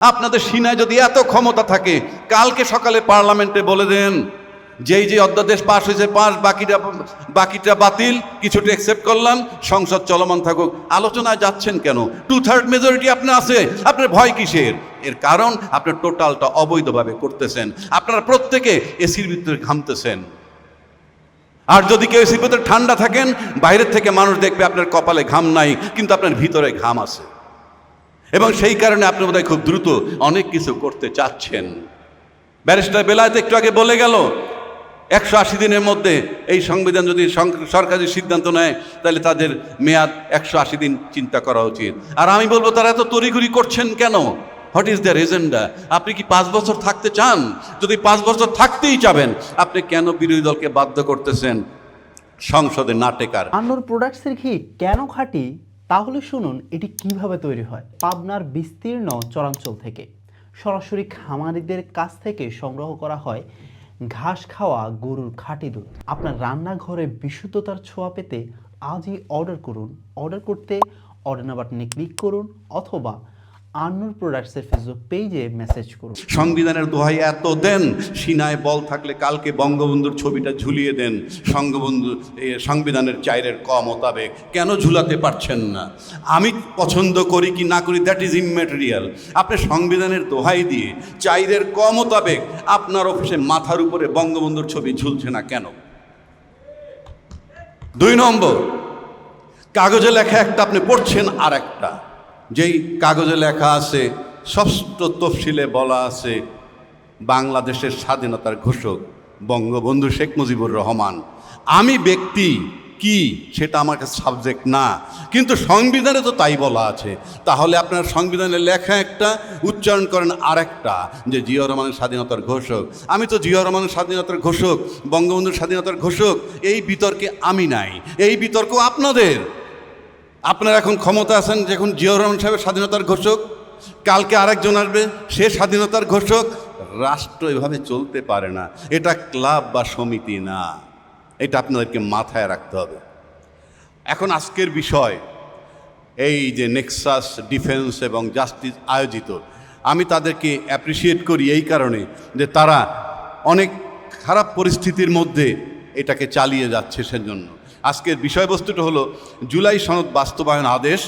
আপনাদের সিনায় যদি এত ক্ষমতা থাকে, কালকে সকালে পার্লামেন্টে বলে দেন যে অধ্যাদেশ পাশ হয়েছে পাস, বাকিটা বাতিল, কিছুটা অ্যাকসেপ্ট করলাম, সংসদ চলমান থাকুক। আলোচনায় যাচ্ছেন কেন? 2/3 মেজরিটি আপনার আছে, আপনার ভয় কিসের? এর কারণ আপনার টোটালটা অবৈধভাবে করতেছেন। আপনারা প্রত্যেকে এসির ভিতরে ঘামতেছেন। আর যদি কেউ এসির ভিতরে ঠান্ডা থাকেন, বাইরের থেকে মানুষ দেখবে আপনার কপালে ঘাম নাই, কিন্তু আপনার ভিতরে ঘাম আছে। এবং সেই কারণে আপনি বোধহয় খুব দ্রুত অনেক কিছু করতে চাচ্ছেন। ব্যারিস্টার বেলায়েত একটু আগে বলে গেল 180 দিনের মধ্যে এই সংবিধান যদি সরকারি সিদ্ধান্ত নেয়, তাহলে তাদের মেয়াদ 180 দিন চিন্তা করা উচিত। আর আমি বলবো, তারা এত তড়িঘড়ি করছেন কেন? What is their agenda? আপনি কি 5 বছর থাকতে চান? যদি 5 বছর থাকতেই চাবেন, আপনি কেন বিরোধী দলকে বাধ্য করতেছেন সংসদে না টেকার? আন্নুর প্রোডাক্টসের ঘি কেন খাঁটি? তাহলে শুনুন এটি কিভাবে তৈরি হয়। পাবনার বিস্তীর্ণ চরাঞ্চল থেকে সরাসরি খামারিদের কাছ থেকে সংগ্রহ করা হয় ঘাস খাওয়া গরুর খাঁটি দুধ। আপনার রান্নাঘরে বিশুদ্ধতার ছোঁয়া পেতে আজই অর্ডার করুন। অর্ডার করতে অর্ডার নাও বাটনে ক্লিক করুন অথবা আন্নুর প্রোডাক্টসের ফেসবুক পেজে মেসেজ করুন। সংবিধানের দোহাই এত দেন, সিনায় বল থাকলে কালকে বঙ্গবন্ধুর ছবিটা ঝুলিয়ে দেন সংবিধানের 4-এর ক মোতাবেক। কেন ঝুলাতে পারছেন না? আমি পছন্দ করি কি না করি, দ্যাট ইজ ইমম্যাটেরিয়াল। আপনি সংবিধানের দোহাই দিয়ে 4-এর ক মোতাবেক আপনার অফিসে মাথার উপরে বঙ্গবন্ধুর ছবি ঝুলছে না কেন? 2 নম্বর, কাগজে লেখা একটা, আপনি পড়ছেন আর একটা। যেই কাগজে লেখা আছে, ষষ্ঠ তফসিলে বলা আছে বাংলাদেশের স্বাধীনতার ঘোষক বঙ্গবন্ধু শেখ মুজিবুর রহমান। আমি ব্যক্তি কি সেটা আমার কাছে সাবজেক্ট না, কিন্তু সংবিধানে তো তাই বলা আছে। তাহলে আপনার সংবিধানে লেখা একটা, উচ্চারণ করেন আর একটা, যে জিয়া রহমানের স্বাধীনতার ঘোষক। আমি তো জিয়া রহমানের স্বাধীনতার ঘোষক, বঙ্গবন্ধুর স্বাধীনতার ঘোষক, এই বিতর্কে আমি নাই। এই বিতর্ক আপনাদের। আপনারা এখন ক্ষমতা আছেন, যখন জিয়াউর রহমান সাহেবের স্বাধীনতার ঘোষক, কালকে আরেকজন আসবে, সে স্বাধীনতার ঘোষক। রাষ্ট্র এভাবে চলতে পারে না। এটা ক্লাব বা সমিতি না, এটা আপনাদেরকে মাথায় রাখতে হবে। এখন আজকের বিষয় এই যে নেক্সাস ডিফেন্স এবং জাস্টিস আয়োজিত, আমি তাদেরকে অ্যাপ্রিসিয়েট করি এই কারণে যে তারা অনেক খারাপ পরিস্থিতির মধ্যে এটাকে চালিয়ে যাচ্ছে। সেজন্য আজকের বিষয়বস্তুটা হলো জুলাই সনদ বাস্তবায়ন আদেশ,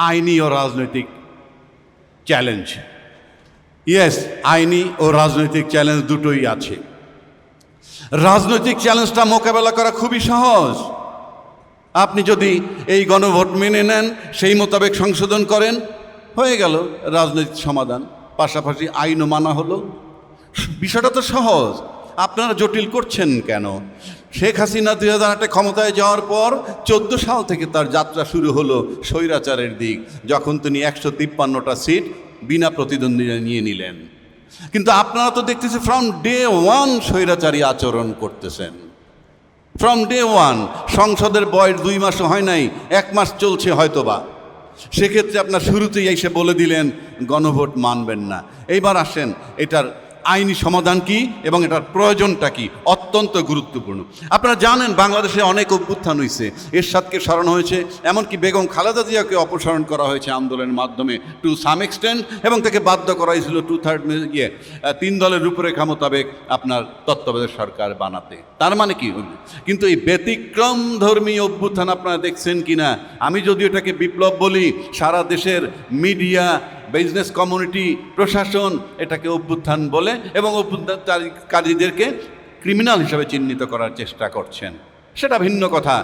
আইনি ও রাজনৈতিক চ্যালেঞ্জ। ইয়েস, আইনি ও রাজনৈতিক চ্যালেঞ্জ দুটোই আছে। রাজনৈতিক চ্যালেঞ্জটা মোকাবেলা করা খুবই সহজ। আপনি যদি এই গণভোট মেনে নেন, সেই মোতাবেক সংশোধন করেন, হয়ে গেল রাজনৈতিক সমাধান। পাশাপাশি আইনও মানা হলো। বিষয়টা তো সহজ, আপনারা জটিল করছেন কেন? শেখ হাসিনা 2008-এ ক্ষমতায় যাওয়ার পর 14 সাল থেকে তার যাত্রা শুরু হলো স্বৈরাচারের দিক, যখন তিনি 153টা সিট বিনা প্রতিদ্বন্দ্বিতা নিয়ে নিলেন। কিন্তু আপনারা তো দেখতেছি ফ্রম ডে 1 স্বৈরাচারী আচরণ করতেছেন। ফ্রম ডে 1 সংসদের বয়স 2 মাসও হয় নাই, 1 মাস চলছে হয়তোবা। সেক্ষেত্রে আপনার শুরুতেই এসে বলে দিলেন গণভোট মানবেন না। এইবার আসেন, এটার আইনি সমাধান কি এবং এটার প্রয়োজনটা কি, অত্যন্ত গুরুত্বপূর্ণ। আপনারা জানেন বাংলাদেশে অনেক অভ্যুত্থান হয়েছে, এরশাদকে সরানো হয়েছে, এমনকি বেগম খালেদা জিয়াকে অপসারণ করা হয়েছে আন্দোলনের মাধ্যমে টু সাম এক্সটেন্ট, এবং তাকে বাধ্য করা হয়েছিল 3 দলের রূপরেখা মোতাবেক আপনার তত্ত্বাবধায়ক সরকার বানাতে। তার মানে কি? কিন্তু এই ব্যতিক্রম ধর্মী অভ্যুত্থান আপনারা দেখছেন কি না? আমি যদি এটাকে বিপ্লব বলি, সারা দেশের মিডিয়া, বিজনেস কমিউনিটি, প্রশাসন এটাকে অভ্যুত্থান বলে এবং অভ্যুত্থানকারীদেরকে ক্রিমিনাল হিসাবে চিহ্নিত করার চেষ্টা করছেন। সেটা ভিন্ন কথা,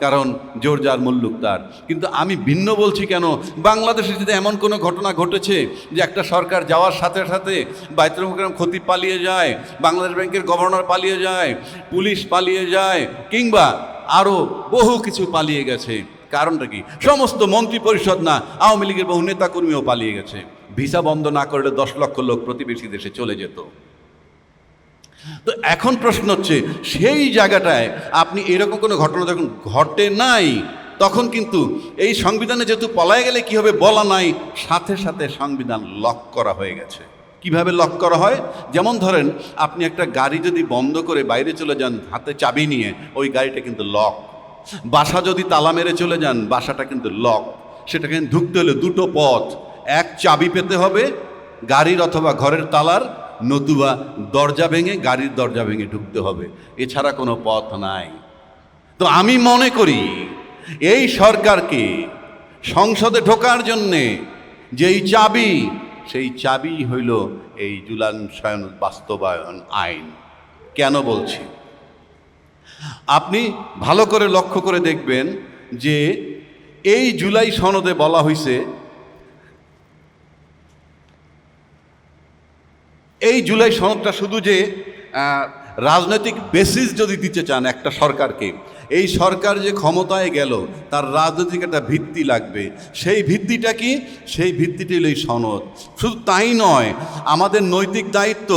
কারণ জোর যার মুল্লুক তার। কিন্তু আমি ভিন্ন বলছি কেন? বাংলাদেশে যদি এমন কোনো ঘটনা ঘটেছে যে একটা সরকার যাওয়ার সাথে সাথে বাইতুল মুকাররম খতিব পালিয়ে যায়, বাংলাদেশ ব্যাংকের গভর্নর পালিয়ে যায়, পুলিশ পালিয়ে যায়, কিংবা আরও বহু কিছু পালিয়ে গেছে, কারণটা কি? সমস্ত মন্ত্রী পরিষদ না, আওয়ামী লীগের বহু নেতাকর্মীও পালিয়ে গেছে। ভিসা বন্ধ না করলে 10 লক্ষ লোক প্রতিবেশী দেশে চলে যেত। তো এখন প্রশ্ন হচ্ছে, সেই জায়গাটায় আপনি এরকম কোনো ঘটনা যখন ঘটে নাই, তখন কিন্তু এই সংবিধানে যেহেতু পলায় গেলে কী হবে বলা নাই, সাথে সাথে সংবিধান লক করা হয়ে গেছে। কিভাবে লক করা হয়? যেমন ধরেন, আপনি একটা গাড়ি যদি বন্ধ করে বাইরে চলে যান হাতে চাবি নিয়ে, ওই গাড়িটা কিন্তু লক। বাসা যদি তালা মেরে চলে যান, বাসাটা কিন্তু লক। সেটাকে ঢুকতে হলে 2টো পথ, এক চাবি পেতে হবে, গাড়ির অথবা ঘরের তালার, নতুবা দরজা ভেঙে, গাড়ির দরজা ভেঙে ঢুকতে হবে, এছাড়া কোনো পথ নাই। তো আমি মনে করি এই সরকারকে সংসদে ঢোকার জন্যে যেই চাবি, সেই চাবি হইল এই জুলাই সনদ বাস্তবায়ন আইন। কেন বলছি? আপনি ভালো করে লক্ষ্য করে দেখবেন যে এই জুলাই সনদে বলা হয়েছে, এই জুলাই সনদটা শুধু যে রাজনৈতিক বেসিস যদি দিতে চান একটা সরকারকে, এই সরকার যে ক্ষমতায় গেল তার রাজনৈতিক একটা ভিত্তি লাগবে। সেই ভিত্তিটা কি? সেই ভিত্তিটি হলো এই সনদ। শুধু তাই নয়, আমাদের নৈতিক দায়িত্ব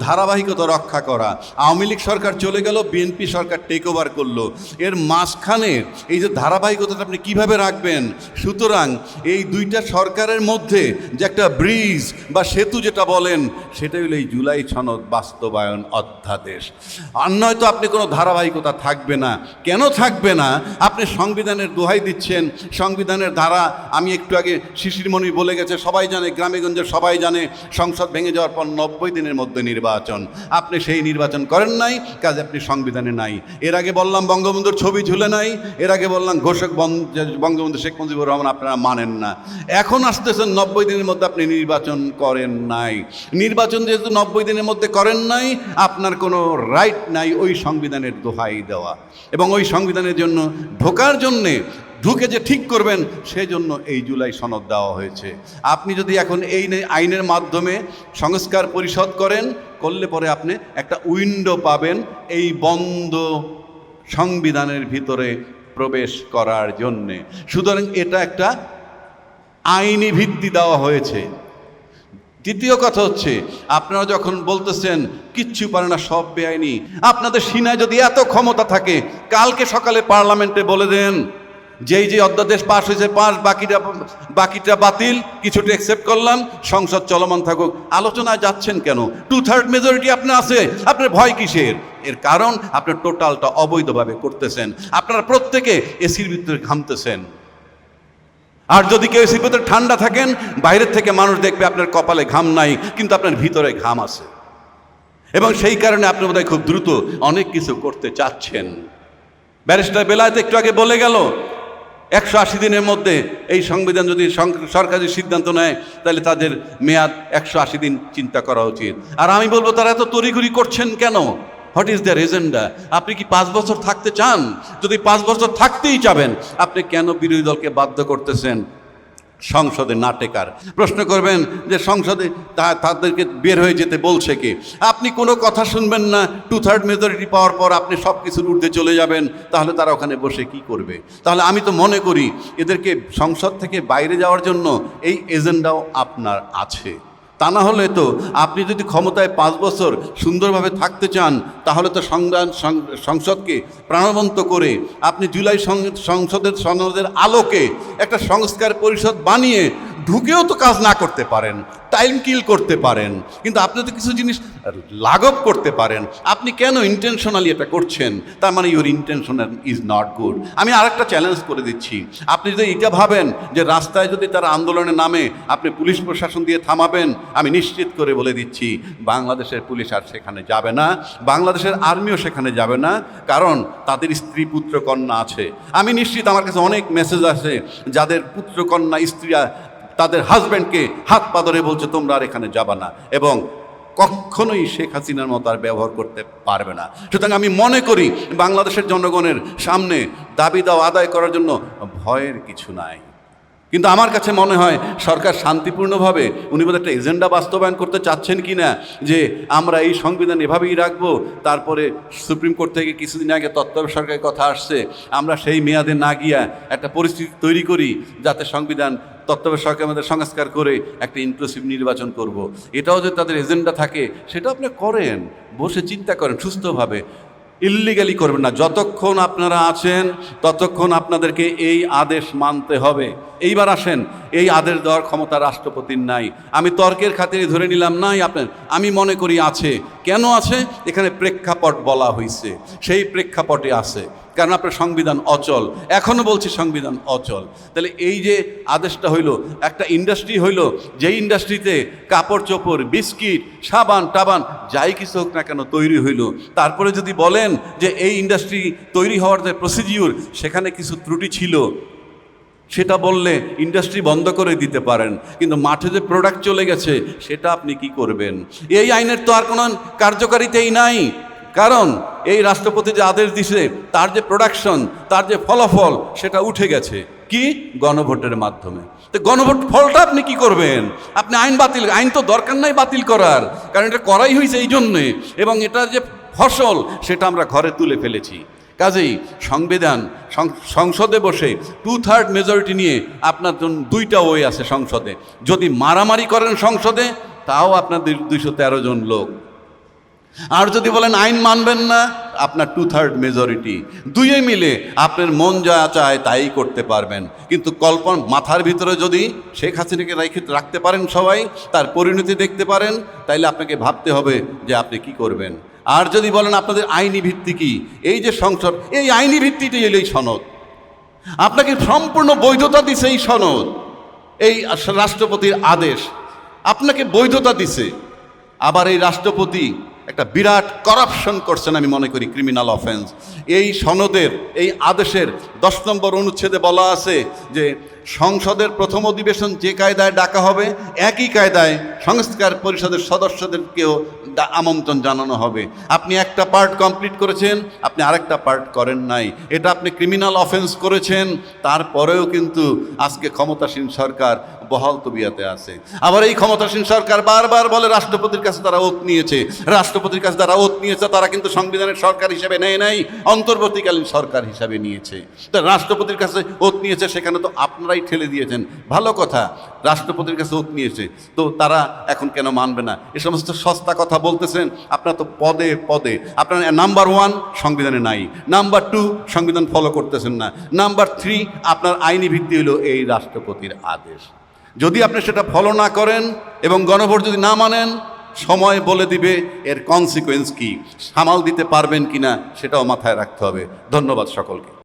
ধারাবাহিকতা রক্ষা করা। আওয়ামী লীগ সরকার চলে গেল, বিএনপি সরকার টেক ওভার করলো, এর মাঝখানে এই যে ধারাবাহিকতাটা আপনি কিভাবে রাখবেন? সুতরাং এই দুইটা সরকারের মধ্যে যে একটা ব্রিজ বা সেতু যেটা বলেন, সেটাই হলো এই জুলাই সনদ বাস্তবায়ন অধ্যাদেশ। আর নয়তো আপনি কোনো ধারাবাহিকতা থাকবে না। কেন থাকবে না? আপনি সংবিধানের দোহাই দিচ্ছেন, সংবিধানের ধারা, আমি একটু আগে শিশিরমণি বলে গেছে, সবাই জানে, গ্রামে গঞ্জে সবাই জানে, সংসদ ভেঙে যাওয়ার পর 90 দিনের মধ্যে নির্বাচন। আপনি সেই নির্বাচন করেন নাই, কাজে আপনি সংবিধানে নাই। এর আগে বললাম বঙ্গবন্ধুর ছবি ঝুলে নাই, এর আগে বললাম ঘোষক বঙ্গবন্ধু শেখ মুজিবুর রহমান আপনারা মানেন না। এখন আসতেছেন 90 দিনের মধ্যে আপনি নির্বাচন করেন নাই। নির্বাচন যেহেতু 90 দিনের মধ্যে করেন নাই, আপনার কোনো রাইট নাই ওই সংবিধানের দোহাই দেওয়া, এবং ওই সংবিধানের জন্য ঢোকার জন্যে, ঢুকে যে ঠিক করবেন সেজন্য এই জুলাই সনদ দেওয়া হয়েছে। আপনি যদি এখন এই আইনের মাধ্যমে সংস্কার পরিষদ করেন, করলে পরে আপনি একটা উইন্ডো পাবেন এই বন্ধ সংবিধানের ভিতরে প্রবেশ করার জন্যে। সুতরাং এটা একটা আইনি ভিত্তি দেওয়া হয়েছে। দ্বিতীয় কথা হচ্ছে, আপনারা যখন বলতেছেন কিচ্ছু পারে না, সব বেআইনি, আপনাদের সিনায় যদি এত ক্ষমতা থাকে, কালকে সকালে পার্লামেন্টে বলে দেন যেই অধ্যাদেশ পাশ হয়েছে পাস, বাকিটা বাতিল, কিছুটা অ্যাকসেপ্ট করলাম, সংসদ চলমান থাকুক। আলোচনায় যাচ্ছেন কেন? 2/3 মেজরিটি আপনার আছে, আপনার ভয় কিসের? এর কারণ আপনার টোটালটা অবৈধভাবে করতেছেন। আপনারা প্রত্যেকে এসির ভিতরে ঘামতেছেন। আর যদি কেউ এসির ভিতরে ঠান্ডা থাকেন, বাইরের থেকে মানুষ দেখবে আপনার কপালে ঘাম নাই, কিন্তু আপনার ভিতরে ঘাম আছে, এবং সেই কারণে আপনি বোধহয় খুব দ্রুত অনেক কিছু করতে চাচ্ছেন। ব্যারিস্টার বেলায়েত একটু আগে বলে গেল, 180 দিনের মধ্যে এই সংবিধান যদি সরকারি সিদ্ধান্ত নেয়, তাহলে তাদের মেয়াদ 180 দিন চিন্তা করা উচিত। আর আমি বলবো, তারা এত তড়িঘড়ি করছেন কেন? What is their agenda? আপনি কি 5 বছর থাকতে চান? যদি 5 বছর থাকতেই চাবেন, আপনি কেন বিরোধী দলকে বাধ্য করতেছেন সংসদে না টেকার? প্রশ্ন করবেন যে সংসদে তাদেরকে বের হয়ে যেতে বলছে কে? আপনি কোনো কথা শুনবেন না, 2/3 মেজরিটি পাওয়ার পর আপনি সব কিছুর ঊর্ধ্বে চলে যাবেন, তাহলে তারা ওখানে বসে কি করবে? তাহলে আমি তো মনে করি এদেরকে সংসদ থেকে বাইরে যাওয়ার জন্য এই এজেন্ডাও আপনার আছে। তা না হলে তো আপনি যদি ক্ষমতায় 5 বছর সুন্দরভাবে থাকতে চান, তাহলে তো সংসদকে প্রাণবন্ত করে আপনি জুলাই সনদের আলোকে একটা সংস্কার পরিষদ বানিয়ে ঢুকেও তো কাজ না করতে পারেন, টাইম কিল করতে পারেন, কিন্তু আপনি তো কিছু জিনিস লাঘব করতে পারেন। আপনি কেন ইন্টেনশনালি এটা করছেন? তার মানে your intention is not good. আমি আরেকটা চ্যালেঞ্জ করে দিচ্ছি, আপনি যদি এটা ভাবেন যে রাস্তায় যদি তারা আন্দোলনে নামে আপনি পুলিশ প্রশাসন দিয়ে থামাবেন, আমি নিশ্চিত করে বলে দিচ্ছি বাংলাদেশের পুলিশ আর সেখানে যাবে না, বাংলাদেশের আর্মিও সেখানে যাবে না, কারণ তাদের স্ত্রী পুত্র কন্যা আছে। আমি নিশ্চিত, আমার কাছে অনেক মেসেজ আছে যাদের পুত্র কন্যা, স্ত্রীরা তাদের হাজব্যান্ডকে হাত পা ধরে বলছে তোমরা আর এখানে যাবা না, এবং কখনোই শেখ হাসিনার মতো আর ব্যবহার করতে পারবে না। সুতরাং আমি মনে করি বাংলাদেশের জনগণের সামনে দাবি দাওয়া আদায় করার জন্য ভয়ের কিছু নাই। কিন্তু আমার কাছে মনে হয় সরকার শান্তিপূর্ণভাবে, উনি বোধহয় একটা এজেন্ডা বাস্তবায়ন করতে চাচ্ছেন কি না, যে আমরা এই সংবিধান এভাবেই রাখবো, তারপরে সুপ্রিম কোর্ট থেকে কিছুদিন আগে তত্ত্বাবধায়ক সরকারের কথা আসছে, আমরা সেই মেয়াদে না গিয়া একটা পরিস্থিতি তৈরি করি যাতে সংবিধান তত্ত্বাবধায়ক সরকার আমাদের সংস্কার করে একটা ইনক্লুসিভ নির্বাচন করব। এটাও যদি তাদের এজেন্ডা থাকে, সেটাও আপনি করেন, বসে চিন্তা করেন সুস্থভাবে। ইল্লিগালি করবেন না। যতক্ষণ আপনারা আছেন ততক্ষণ আপনাদেরকে এই আদেশ মানতে হবে। এইবার আসেন, এই আদেশ দেওয়ার ক্ষমতা রাষ্ট্রপতির নাই। আমি তর্কের খাতিরে ধরে নিলাম নাই আপনার, আমি মনে করি আছে। কেন আছে? এখানে প্রেক্ষাপট বলা হয়েছে, সেই প্রেক্ষাপটে আছে। কারণ আপনার সংবিধান অচল। এখনও বলছি সংবিধান অচল। তাহলে এই যে আদেশটা হইল, একটা ইন্ডাস্ট্রি হইল, যেই ইন্ডাস্ট্রিতে কাপড় চোপড়, বিস্কিট, সাবান টাবান যাই কিছু হোক না কেন তৈরি হইল, তারপরে যদি বলেন যে এই ইন্ডাস্ট্রি তৈরি হওয়ার যে প্রসিডিউর সেখানে কিছু ত্রুটি ছিল, সেটা বললে ইন্ডাস্ট্রি বন্ধ করে দিতে পারেন, কিন্তু মাঠে যে প্রোডাক্ট চলে গেছে সেটা আপনি কি করবেন? এই আইনের তো আর কোনো কার্যকারিতাই নাই, কারণ এই রাষ্ট্রপতি যে আদেশ দিছে তার যে প্রোডাকশন, তার যে ফলাফল সেটা উঠে গেছে কি গণভোটের মাধ্যমে। তো গণভোট ফলটা আপনি কি করবেন? আপনি আইন তো দরকার নাই বাতিল করার, কারণ এটা করাই হয়েছে এই জন্যে, এবং এটা যে ফসল সেটা আমরা ঘরে তুলে ফেলেছি। কাজেই সংবিধান সংসদে বসে 2/3 মেজরিটি নিয়ে আপনার জন্য দুইটা ওয়ে আছে সংসদে। যদি মারামারি করেন সংসদে তাও আপনাদের 213 জন লোক, আর যদি বলেন আইন মানবেন না, আপনার 2/3 মেজরিটি, দুইয়ে মিলে আপনার মন যা চায় তাই করতে পারবেন। কিন্তু মাথার ভিতরে যদি শেখ হাসিনাকে রাখতে পারেন সবাই, তার পরিণতি দেখতে পারেন, তাইলে আপনাকে ভাবতে হবে যে আপনি কি করবেন। আর যদি বলেন আপনাদের আইনি ভিত্তি কি, এই যে সংসদ, এই আইনি ভিত্তিটি এলো এই সনদ, আপনাকে সম্পূর্ণ বৈধতা দিছে এই সনদ, এই রাষ্ট্রপতির আদেশ আপনাকে বৈধতা দিছে। আবার এই রাষ্ট্রপতি একটা বিরাট করাপশন করছেন, আমি মনে করি ক্রিমিনাল অফেন্স। এই সনদের এই আদেশের 10 নম্বর অনুচ্ছেদে বলা আছে যে সংসদের প্রথম অধিবেশন যে কায়দায় ডাকা হবে একই কায়দায় সংস্কার পরিষদের সদস্যদেরকেও আমন্ত্রণ জানানো হবে। আপনি একটা পার্ট কমপ্লিট করেছেন, আপনি আরেকটা পার্ট করেন নাই, এটা আপনি ক্রিমিনাল অফেন্স করেছেন। তারপরেও কিন্তু আজকে ক্ষমতাসীন সরকার বহাল তবিয়াতে আছে। আবার এই ক্ষমতাসীন সরকার বারবার বলে রাষ্ট্রপতির কাছে তারা ওত নিয়েছে, রাষ্ট্রপতির কাছে তারা ওত নিয়েছে, তারা কিন্তু সংবিধানের সরকার হিসেবে নেয় নাই, অন্তর্বর্তীকালীন সরকার হিসাবে নিয়েছে। তা রাষ্ট্রপতির কাছে ওত নিয়েছে, সেখানে তো আপনারাই ঠেলে দিয়েছেন। ভালো কথা, রাষ্ট্রপতির কাছে ওত নিয়েছে, তো তারা এখন কেন মানবে না? এ সমস্ত সস্তা কথা বলতেছেন আপনারা তো পদে পদে। আপনার নাম্বার 1 সংবিধানে নাই, নাম্বার 2 সংবিধান ফলো করতেছেন না, নাম্বার 3 আপনার আইনি ভিত্তি হলো এই রাষ্ট্রপতির আদেশ। যদি আপনি সেটা ফলো না করেন এবং গণভোট যদি না মানেন, সময় বলে দিবে এর কনসিকুয়েন্স কি, সামাল দিতে পারবেন কিনা সেটাও মাথায় রাখতে হবে। ধন্যবাদ সকলকে।